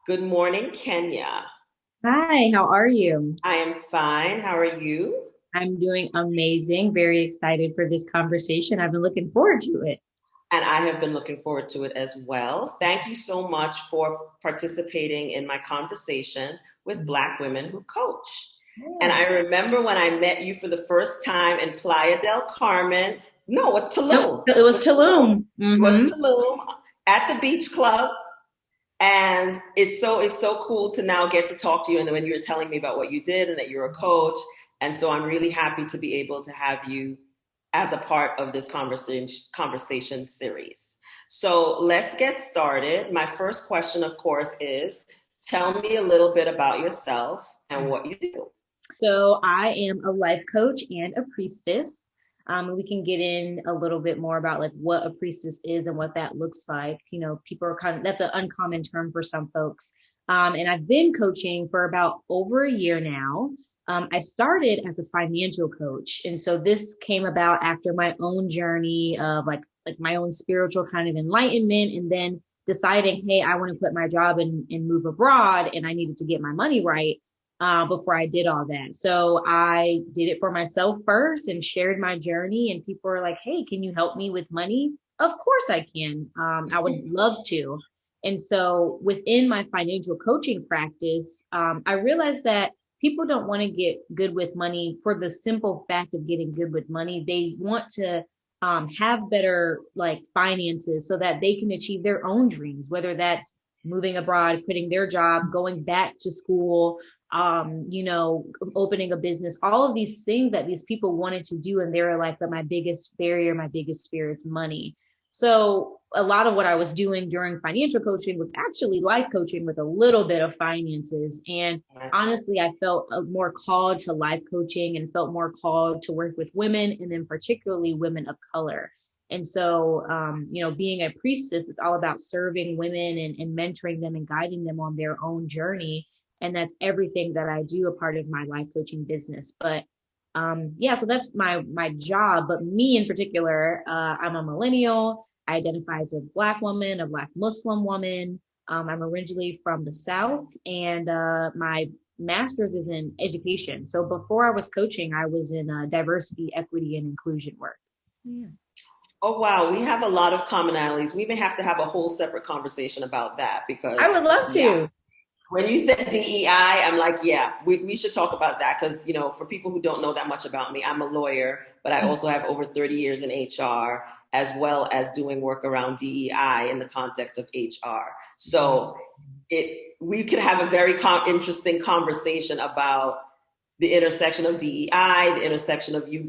Good morning, Kenya. Hi, how are you? I am fine. How are you? I'm doing amazing. Very excited for this conversation. I've been looking forward to it. And I have been looking forward to it as well. Thank you so much for participating in my conversation with Black women who coach. And Yeah. I remember when I met you for the first time in Playa del Carmen. No, it was Nope, Tulum. it It was was Tulum. Tulum. It was Tulum at the beach club. And it's so cool to now get to talk to you. And when you were telling me about what you did and that you're a coach, and so I'm really happy to be able to have you as a part of this conversation series. So let's get started. My first question, of course, is tell me a little bit about yourself and what you do. So I am a life coach and a priestess. We can get in a little bit more about like what a priestess is and what that looks like. People are that's an uncommon term for some folks. And I've been coaching for about over a year now. I started as a financial coach, and so this came about after my own journey of like my own spiritual kind of enlightenment, and then deciding, hey, I want to quit my job and move abroad, and I needed to get my money right before I did all that. So I did it for myself first and shared my journey. And people are like, hey, can you help me with money? Of course I can. I would love to. And so within my financial coaching practice, I realized that people don't want to get good with money for the simple fact of getting good with money. They want to have better like finances so that they can achieve their own dreams, whether that's moving abroad, quitting their job, going back to school, opening a business, all of these things that these people wanted to do. And they were like, but my biggest barrier, my biggest fear is money. So a lot of what I was doing during financial coaching was actually life coaching with a little bit of finances. And honestly, I felt more called to life coaching and felt more called to work with women and then particularly women of color. And so, being a priestess is all about serving women and mentoring them and guiding them on their own journey. And that's everything that I do, a part of my life coaching business. But yeah, so that's my job. But me in particular, I'm a millennial. I identify as a Black woman, a Black Muslim woman. I'm originally from the South, and my master's is in education. So before I was coaching, I was in diversity, equity, and inclusion work. Yeah. Oh, wow. We have a lot of commonalities. We may have to have a whole separate conversation about that I because, would love yeah, to. when you said DEI, I'm like, yeah, we should talk about that because, for people who don't know that much about me, I'm a lawyer, but I also have over 30 years in HR as well as doing work around DEI in the context of HR. So we could have a very interesting conversation about the intersection of DEI, the intersection of you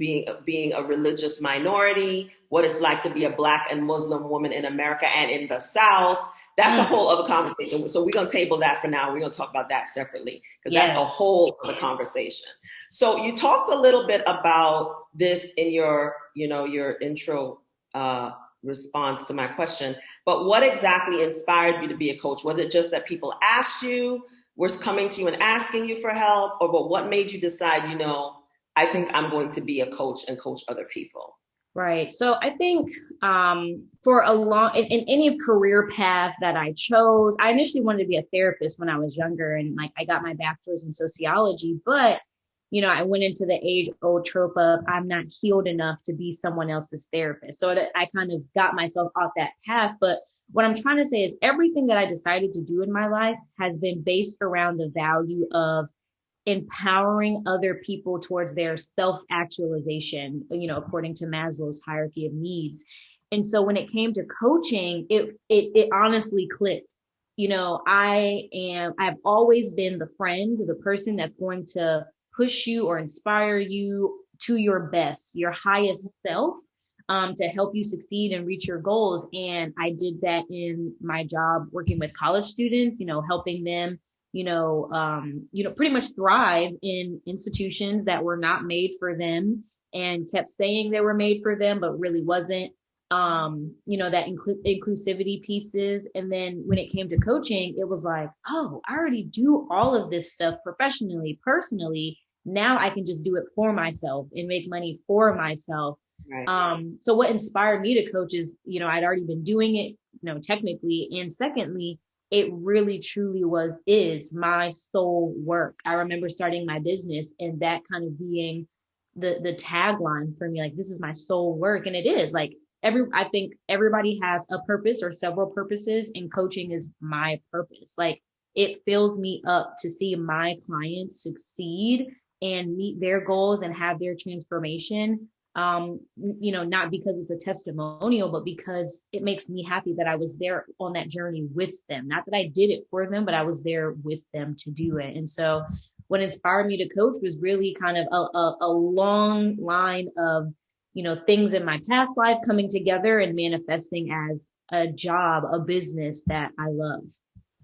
being a religious minority, what it's like to be a Black and Muslim woman in America and in the South. That's a Mm, whole other conversation. So we're gonna table that for now. We're gonna talk about that separately because that's yes. a whole other conversation. So you talked a little bit about this in your intro response to my question. But what exactly inspired you to be a coach? Was it just that people asked you? Was coming to you and asking you for help, or but what made you decide, I think I'm going to be a coach and coach other people? Right. So I think for a in any career path that I chose, I initially wanted to be a therapist when I was younger, and like I got my bachelor's in sociology, but I went into the age old trope of I'm not healed enough to be someone else's therapist. So that I kind of got myself off that path. But what I'm trying to say is everything that I decided to do in my life has been based around the value of empowering other people towards their self-actualization, according to Maslow's hierarchy of needs. And so when it came to coaching, it honestly clicked. I've always been the friend, the person that's going to push you or inspire you to your best, your highest self, to help you succeed and reach your goals. And I did that in my job working with college students, helping them pretty much thrive in institutions that were not made for them and kept saying they were made for them, but really wasn't. That inclusivity pieces. And then when it came to coaching, it was like, oh, I already do all of this stuff professionally, personally. Now I can just do it for myself and make money for myself. Right. So what inspired me to coach is, I'd already been doing it, technically. And secondly, it really truly is my soul work. I remember starting my business and that kind of being the tagline for me, like, this is my soul work. And it is like I think everybody has a purpose or several purposes, and coaching is my purpose. Like, it fills me up to see my clients succeed and meet their goals and have their transformation. Not because it's a testimonial, but because it makes me happy that I was there on that journey with them. Not that I did it for them, but I was there with them to do it. And so what inspired me to coach was really kind of a long line of, things in my past life coming together and manifesting as a job, a business that I love.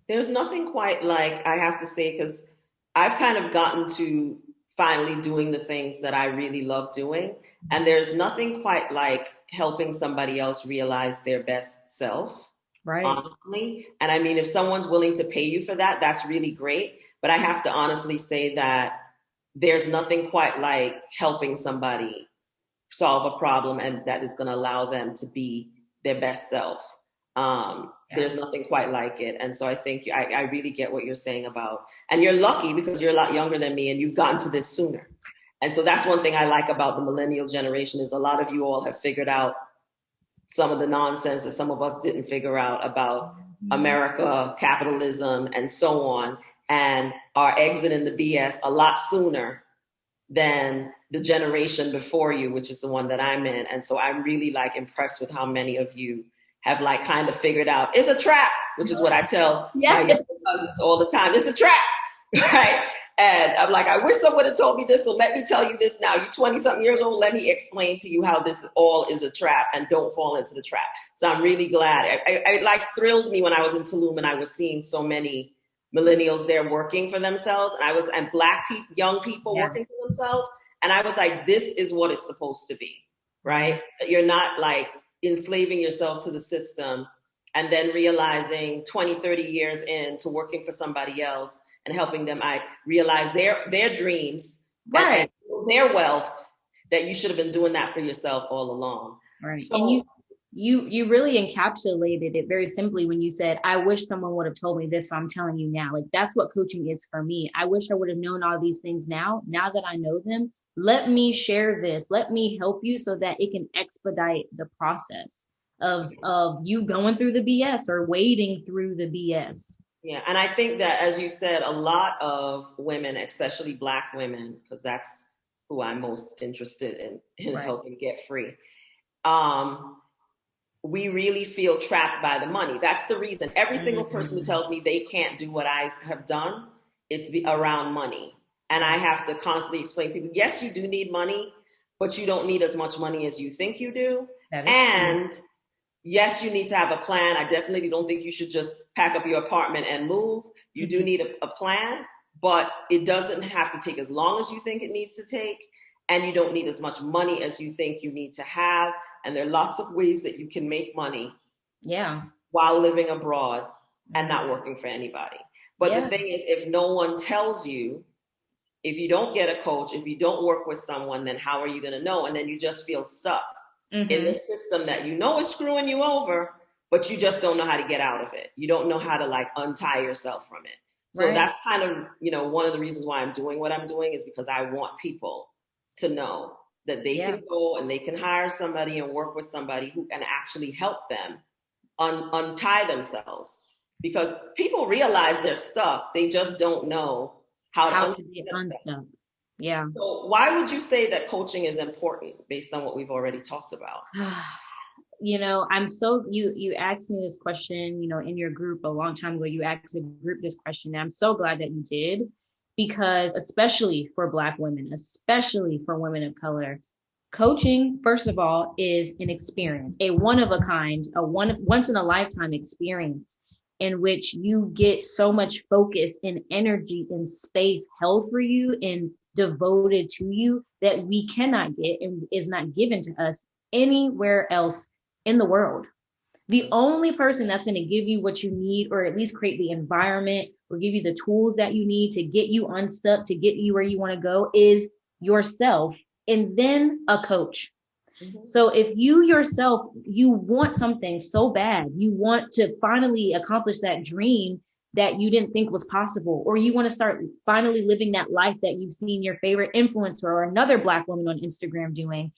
There's nothing quite like, I have to say, because I've kind of gotten to finally doing the things that I really love doing. And there's nothing quite like helping somebody else realize their best self, Right. honestly. And I mean, if someone's willing to pay you for that, that's really great. But I have to honestly say that there's nothing quite like helping somebody solve a problem and that is going to allow them to be their best self. There's nothing quite like it. And so I think I really get what you're saying about, and you're lucky because you're a lot younger than me and you've gotten to this sooner. And so that's one thing I like about the millennial generation is a lot of you all have figured out some of the nonsense that some of us didn't figure out about America, capitalism, and so on, and are exiting the BS a lot sooner than the generation before you, which is the one that I'm in. And so I'm really like impressed with how many of you have like kind of figured out it's a trap, which is what I tell my younger cousins all the time. It's a trap, right? And I'm like, I wish someone had told me this. So let me tell you this now. You're 20 something years old. Let me explain to you how this all is a trap and don't fall into the trap. So I'm really glad. It like thrilled me when I was in Tulum and I was seeing so many millennials there working for themselves. And Black people, young people working for themselves. And I was like, this is what it's supposed to be, right? You're not like enslaving yourself to the system and then realizing 20, 30 years into working for somebody else and helping them, I realize their dreams, right, and their wealth, that you should have been doing that for yourself all along. Right. So, and you really encapsulated it very simply when you said, I wish someone would have told me this, so I'm telling you now. Like, that's what coaching is for me. I wish I would have known all these things now that I know them. Let me share this. Let me help you so that it can expedite the process of you going through the BS or wading through the BS. Yeah. And I think that, as you said, a lot of women, especially Black women, because that's who I'm most interested in helping get free. We really feel trapped by the money. That's the reason. Every single person who tells me they can't do what I have done, it's around money. And I have to constantly explain to people, yes, you do need money, but you don't need as much money as you think you do. And true. Yes, you need to have a plan. I definitely don't think you should just pack up your apartment and move. You do need a plan, but it doesn't have to take as long as you think it needs to take. And you don't need as much money as you think you need to have. And there are lots of ways that you can make money while living abroad and not working for anybody. But the thing is, if no one tells you, if you don't get a coach, if you don't work with someone, then how are you going to know? And then you just feel stuck in this system that you know is screwing you over, but you just don't know how to get out of it. You don't know how to like untie yourself from it. So that's kind of, one of the reasons why I'm doing what I'm doing is because I want people to know that they can go and they can hire somebody and work with somebody who can actually help them untie themselves. Because people realize they're stuck. They just don't know how to get unstuck. Yeah. So why would you say that coaching is important based on what we've already talked about? I'm so, you asked me this question, in your group a long time ago. You asked the group this question. And I'm so glad that you did, because especially for Black women, especially for women of color, coaching, first of all, is an experience, a one of a kind, once in a lifetime experience in which you get so much focus and energy and space held for you and devoted to you that we cannot get and is not given to us anywhere else in the world. The only person that's going to give you what you need, or at least create the environment or give you the tools that you need to get you unstuck, to get you where you want to go, is yourself, and then a coach. Mm-hmm. So if you yourself, you want something so bad, you want to finally accomplish that dream that you didn't think was possible, or you want to start finally living that life that you've seen your favorite influencer or another Black woman on Instagram doing,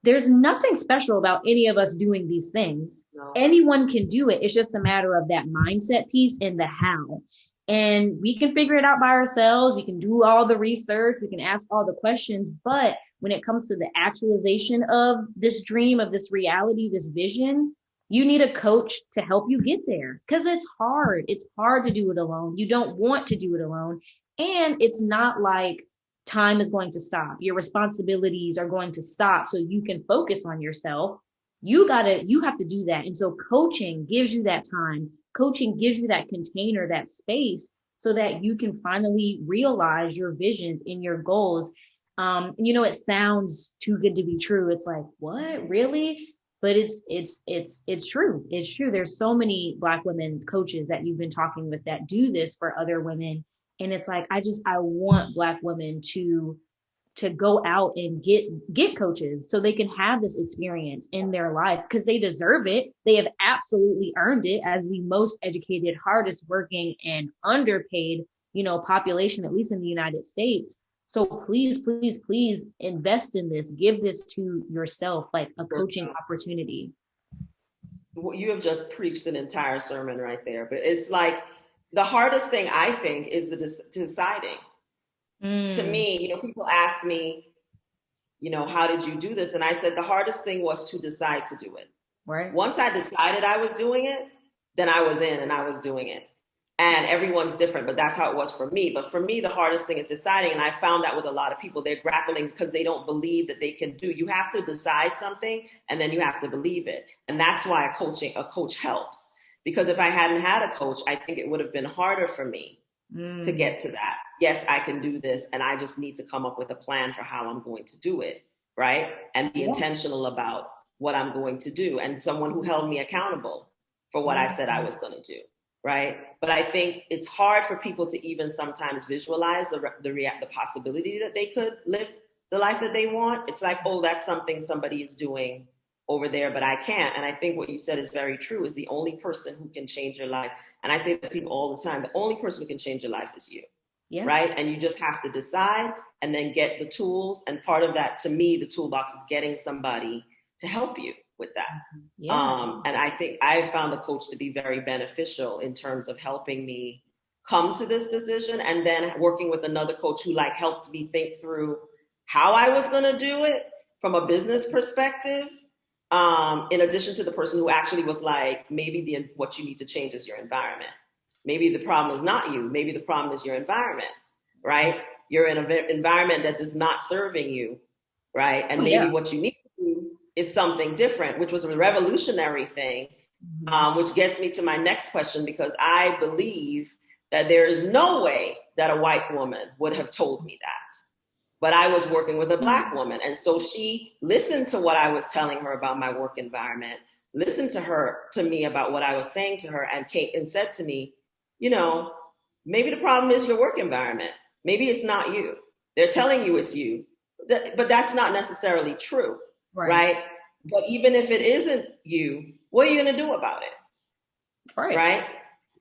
there's nothing special about any of us doing these things. No. Anyone can do it. It's just a matter of that mindset piece and the how. And we can figure it out by ourselves. We can do all the research. We can ask all the questions. But when it comes to the actualization of this dream, of this reality, this vision, you need a coach to help you get there, because it's hard. It's hard to do it alone. You don't want to do it alone. And it's not like time is going to stop. Your responsibilities are going to stop so you can focus on yourself. You have to do that. And so coaching gives you that time. Coaching gives you that container, that space, so that you can finally realize your visions and your goals. It sounds too good to be true. It's like, what, really? But it's true. It's true. There's so many Black women coaches that you've been talking with that do this for other women. And it's like, I want Black women to go out and get coaches so they can have this experience in their life, because they deserve it. They have absolutely earned it as the most educated, hardest working, and underpaid, population, at least in the United States. So please, please, please invest in this. Give this to yourself, like a coaching opportunity. You have just preached an entire sermon right there. But it's like the hardest thing, I think, is the deciding. To me, people ask me, how did you do this? And I said, the hardest thing was to decide to do it. Right. Once I decided I was doing it, then I was in and I was doing it. And everyone's different, but that's how it was for me. But for me, the hardest thing is deciding. And I found that with a lot of people, they're grappling because they don't believe that they can do. You have to decide something and then you have to believe it. And that's why a coach helps. Because if I hadn't had a coach, I think it would have been harder for me to get to that. Yes, I can do this, and I just need to come up with a plan for how I'm going to do it, right? And be intentional about what I'm going to do, and someone who held me accountable for what I said I was going to do, right? But I think it's hard for people to even sometimes visualize the possibility that they could live the life that they want. It's like, oh, that's something somebody is doing over there, but I can't. And I think what you said is very true, is the only person who can change your life. And I say to people all the time, the only person who can change your life is you, right? And you just have to decide and then get the tools. And part of that, to me, the toolbox is getting somebody to help you with that. And I think I found the coach to be very beneficial in terms of helping me come to this decision, and then working with another coach who helped me think through how I was going to do it from a business perspective. In addition to the person who actually was like, maybe what you need to change is your environment. Maybe the problem is not you. Maybe the problem is your environment, right? You're in an environment that is not serving you, right? And maybe what you need to do is something different, which was a revolutionary thing, which gets me to my next question, because I believe that there is no way that a white woman would have told me that. But I was working with a Black woman. And so she listened to what I was telling her about my work environment, listened to me about what I was saying to her, and said to me, maybe the problem is your work environment. Maybe it's not you. They're telling you it's you, but that's not necessarily true, right? But even if it isn't you, what are you going to do about it? Right?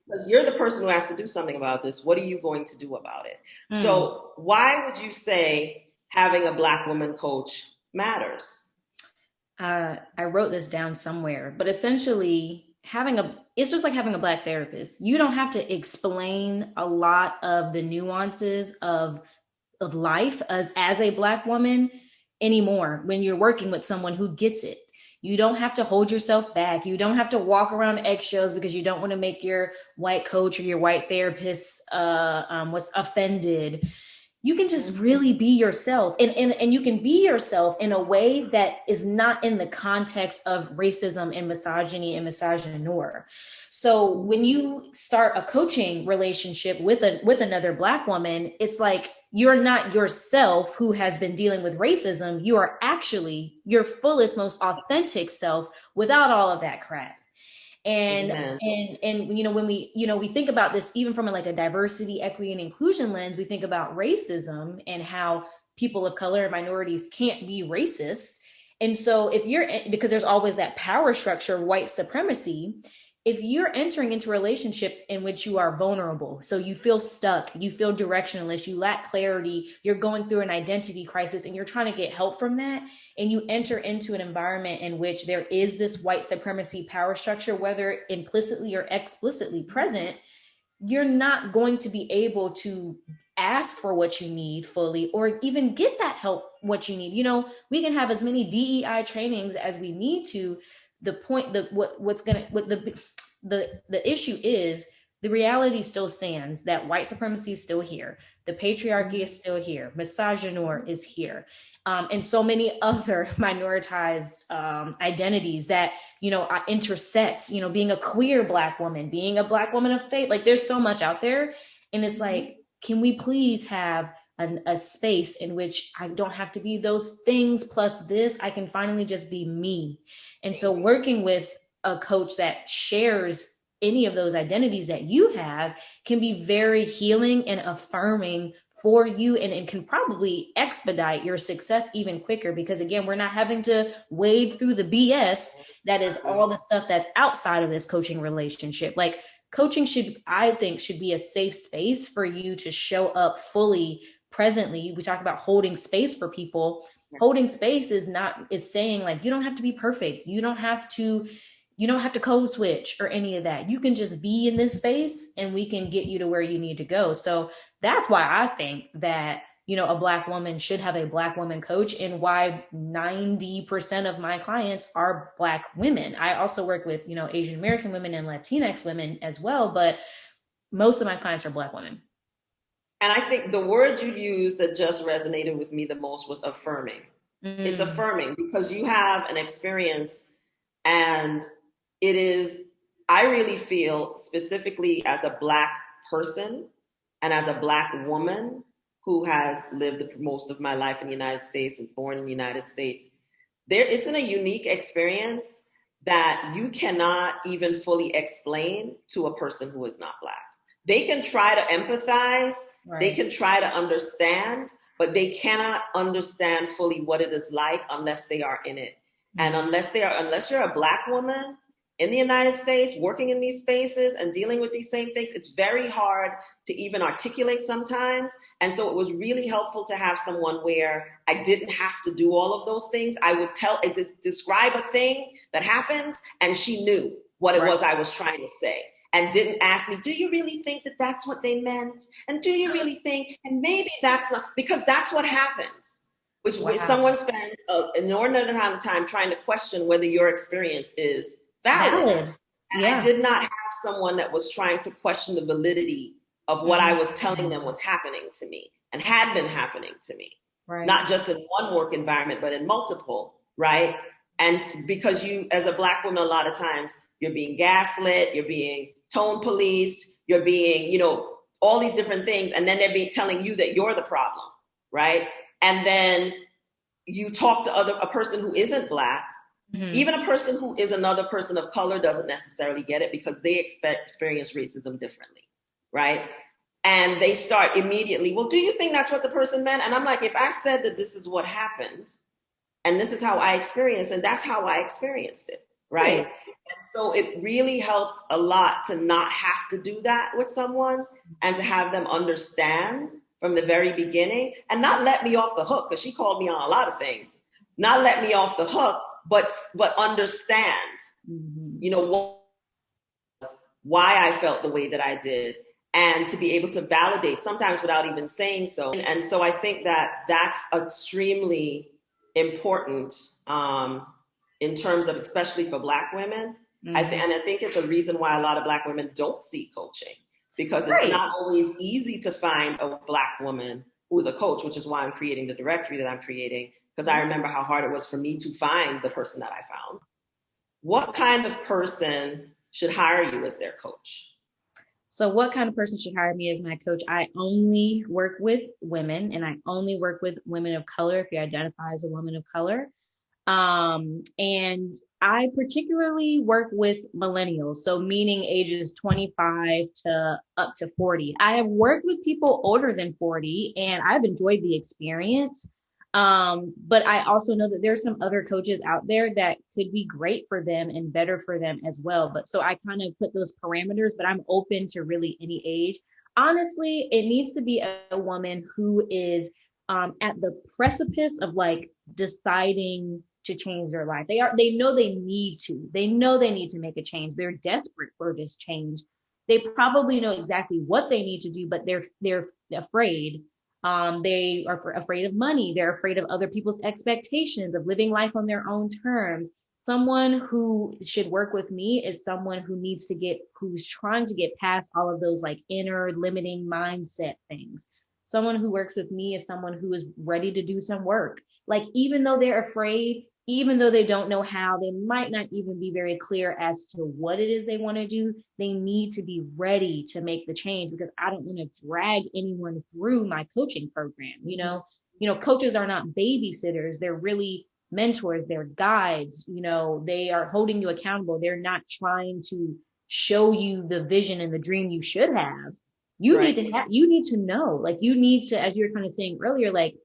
Because you're the person who has to do something about this. What are you going to do about it? So why would you say having a Black woman coach matters? I wrote this down somewhere, but essentially it's just like having a Black therapist. You don't have to explain a lot of the nuances of life as a Black woman anymore when you're working with someone who gets it. You don't have to hold yourself back. You don't have to walk around eggshells because you don't want to make your white coach or your white therapist was offended. You can just really be yourself, and you can be yourself in a way that is not in the context of racism and misogyny and misogynoir. So when you start a coaching relationship with another Black woman, it's like you're not yourself who has been dealing with racism. You are actually your fullest, most authentic self without all of that crap. And when we think about this, even from a diversity, equity, and inclusion lens, we think about racism and how people of color and minorities can't be racist. And so if you're, because there's always that power structure, white supremacy, if you're entering into a relationship in which you are vulnerable, so you feel stuck, you feel directionless, you lack clarity, you're going through an identity crisis and you're trying to get help from that, and you enter into an environment in which there is this white supremacy power structure, whether implicitly or explicitly present, you're not going to be able to ask for what you need fully or even get that help what you need. We can have as many DEI trainings as we need to. The point that what's gonna what the issue is, the reality still stands that white supremacy is still here, the patriarchy is still here, misogynoir is here, and so many other minoritized identities that intersect. Being a queer Black woman, being a Black woman of faith, like there's so much out there, and it's like, can we please have a space in which I don't have to be those things plus this, I can finally just be me. And so working with a coach that shares any of those identities that you have can be very healing and affirming for you, and it can probably expedite your success even quicker, because again, we're not having to wade through the BS that is all the stuff that's outside of this coaching relationship. Like, coaching I think should be a safe space for you to show up fully presently. We talk about holding space for people. Holding space is saying, like, you don't have to be perfect. You don't have to code switch or any of that. You can just be in this space and we can get you to where you need to go. So that's why I think that, a Black woman should have a Black woman coach, and why 90% of my clients are Black women. I also work with, Asian American women and Latinx women as well, but most of my clients are Black women. And I think the word you used that just resonated with me the most was affirming. It's affirming because you have an experience, and it is, I really feel, specifically as a Black person and as a Black woman who has lived most of my life in the United States and born in the United States, there isn't a unique experience that you cannot even fully explain to a person who is not Black. They can try to empathize, right. They can try to understand, but they cannot understand fully what it is like unless they are in it. And unless you're a Black woman in the United States, working in these spaces and dealing with these same things, it's very hard to even articulate sometimes. And so it was really helpful to have someone where I didn't have to do all of those things. I would describe a thing that happened, and she knew what it was I was trying to say, and didn't ask me, do you really think that that's what they meant? And do you really think, and maybe that's not, because that's what happens. Which someone spends an inordinate amount of time trying to question whether your experience is valid. And I did not have someone that was trying to question the validity of what I was telling them was happening to me and had been happening to me. Right. Not just in one work environment, but in multiple, right? And because you, as a Black woman, a lot of times you're being gaslit, you're being tone policed, you're being, all these different things. And then they're telling you that you're the problem, right? And then you talk to a person who isn't Black, even a person who is another person of color doesn't necessarily get it because they experience racism differently, right? And they start immediately, well, do you think that's what the person meant? And I'm like, if I said that this is what happened and this is how I experienced, and that's how I experienced it, right? And so it really helped a lot to not have to do that with someone and to have them understand from the very beginning and not let me off the hook, because she called me on a lot of things. Not let me off the hook, but understand, why I felt the way that I did, and to be able to validate sometimes without even saying so. And so I think that that's extremely important in terms of, especially for Black women. And I think it's a reason why a lot of Black women don't seek coaching, because it's not always easy to find a Black woman who is a coach, which is why I'm creating the directory that I'm creating, because I remember how hard it was for me to find the person that I found. What kind of person should hire you as their coach? So what kind of person should hire me as my coach? I only work with women, and I only work with women of color, if you identify as a woman of color. And I particularly work with millennials, so meaning ages 25 to up to 40. I have worked with people older than 40, and I've enjoyed the experience. But I also know that there's some other coaches out there that could be great for them and better for them as well. But so I kind of put those parameters, but I'm open to really any age. Honestly, it needs to be a woman who is at the precipice of like deciding to change their life. They know they need to. They know they need to make a change. They're desperate for this change. They probably know exactly what they need to do, but they're afraid. They are afraid of money. They're afraid of other people's expectations, of living life on their own terms. Someone who should work with me is someone who's trying to get past all of those like inner limiting mindset things. Someone who works with me is someone who is ready to do some work. Like, even though they're afraid, even though they don't know how, they might not even be very clear as to what it is they want to do. They need to be ready to make the change, because I don't want to drag anyone through my coaching program. Coaches are not babysitters. They're really mentors, they're guides. They are holding you accountable. They're not trying to show you the vision and the dream you should have. Right. You need to know, like, you need to, as you were kind of saying earlier, like,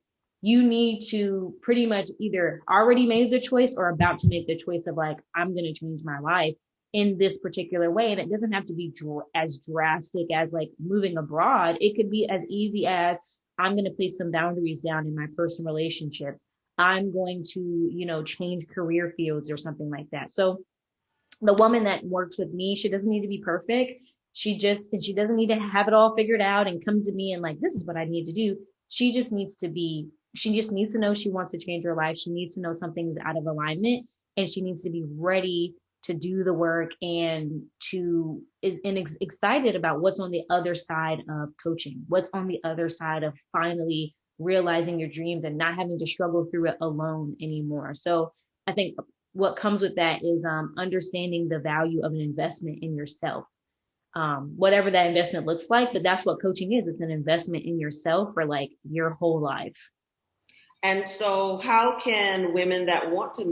you need to pretty much either already made the choice or about to make the choice of like, I'm going to change my life in this particular way. And it doesn't have to be as drastic as like moving abroad. It could be as easy as, I'm going to place some boundaries down in my personal relationships. I'm going to, change career fields or something like that. So the woman that works with me, she doesn't need to be perfect. She doesn't need to have it all figured out and come to me and like, this is what I need to do. She just needs to know she wants to change her life. She needs to know something's out of alignment, and she needs to be ready to do the work and excited about what's on the other side of coaching, what's on the other side of finally realizing your dreams and not having to struggle through it alone anymore. So I think what comes with that is understanding the value of an investment in yourself, whatever that investment looks like. But that's what coaching is. It's an investment in yourself for like your whole life. And so, how can women that want to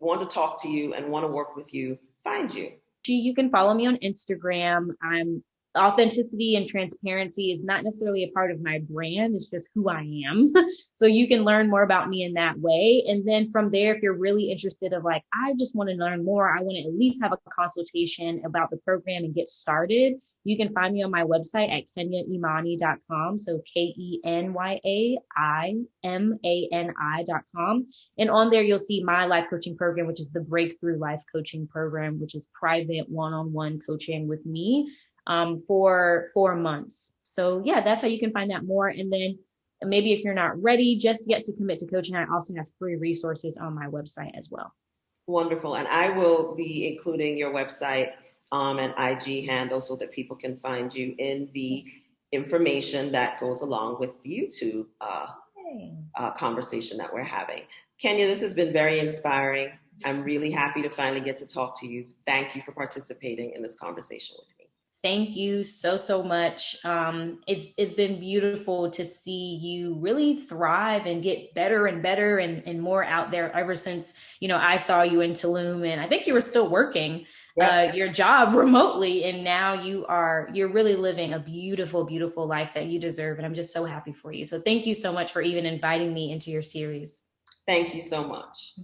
want to talk to you and want to work with you find you? You can follow me on Instagram. I'm Authenticity and transparency is not necessarily a part of my brand. It's just who I am. So you can learn more about me in that way. And then from there, if you're really interested of like, I just want to learn more, I want to at least have a consultation about the program and get started, you can find me on my website at kenyaimani.com. So KenyaImani.com. And on there, you'll see my life coaching program, which is the Breakthrough Life Coaching Program, which is private one-on-one coaching with me for 4 months. So yeah, that's how you can find out more. And then maybe if you're not ready just yet to commit to coaching, I also have free resources on my website as well. Wonderful. And I will be including your website and IG handle so that people can find you in the information that goes along with the YouTube conversation that we're having. Kenya, this has been very inspiring. I'm really happy to finally get to talk to you. Thank you for participating in this conversation with me. Thank you so, so much. It's been beautiful to see you really thrive and get better and better and more out there ever since, I saw you in Tulum, and I think you were still working your job remotely. And now you're really living a beautiful, beautiful life that you deserve. And I'm just so happy for you. So thank you so much for even inviting me into your series. Thank you so much.